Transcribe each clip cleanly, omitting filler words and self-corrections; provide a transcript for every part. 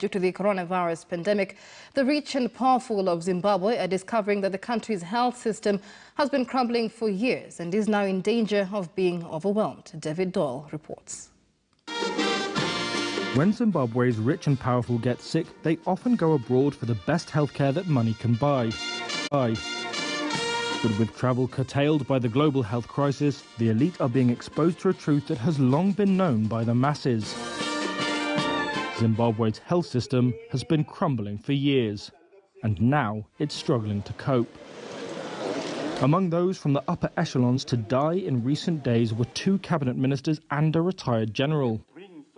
Due to the coronavirus pandemic, the rich and powerful of Zimbabwe are discovering that the country's health system has been crumbling for years and is now in danger of being overwhelmed. David Doyle reports. When Zimbabwe's rich and powerful get sick, they often go abroad for the best healthcare that money can buy. But with travel curtailed by the global health crisis, the elite are being exposed to a truth that has long been known by the masses. Zimbabwe's health system has been crumbling for years, and now it's struggling to cope. Among those from the upper echelons to die in recent days were 2 cabinet ministers and a retired general.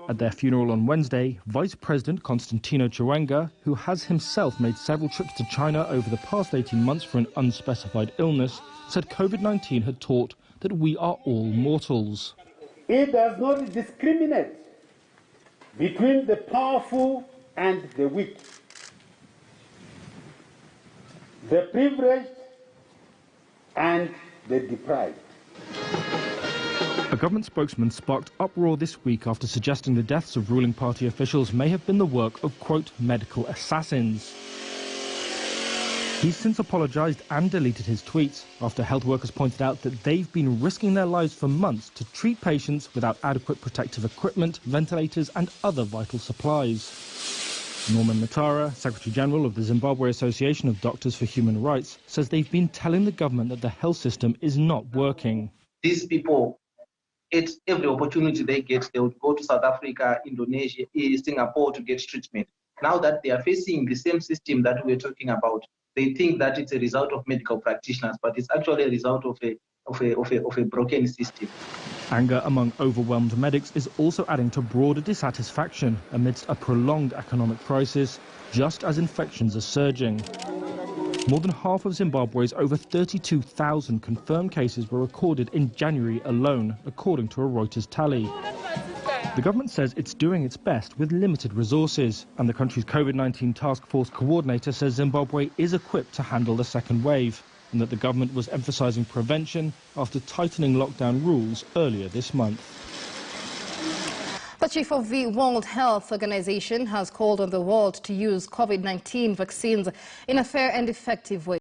At their funeral on Wednesday, Vice President Constantino Chiwenga, who has himself made several trips to China over the past 18 months for an unspecified illness, said COVID-19 had taught that we are all mortals. It does not discriminate between the powerful and the weak, the privileged and the deprived. A government spokesman sparked uproar this week after suggesting the deaths of ruling party officials may have been the work of, quote, medical assassins. He's since apologized and deleted his tweets after health workers pointed out that they've been risking their lives for months to treat patients without adequate protective equipment, ventilators and other vital supplies. Norman Matara, Secretary-General of the Zimbabwe Association of Doctors for Human Rights, says they've been telling the government that the health system is not working. These people, at every opportunity they get, they would go to South Africa, Indonesia, Singapore to get treatment. Now that they are facing the same system that we're talking about, they think that it's a result of medical practitioners, but it's actually a result of a broken system. Anger among overwhelmed medics is also adding to broader dissatisfaction amidst a prolonged economic crisis, just as infections are surging. More than half of Zimbabwe's over 32,000 confirmed cases were recorded in January alone, according to a Reuters tally. The government says it's doing its best with limited resources, and the country's COVID-19 task force coordinator says Zimbabwe is equipped to handle the second wave, and that the government was emphasizing prevention after tightening lockdown rules earlier this month. The chief of the World Health Organization has called on the world to use COVID-19 vaccines in a fair and effective way.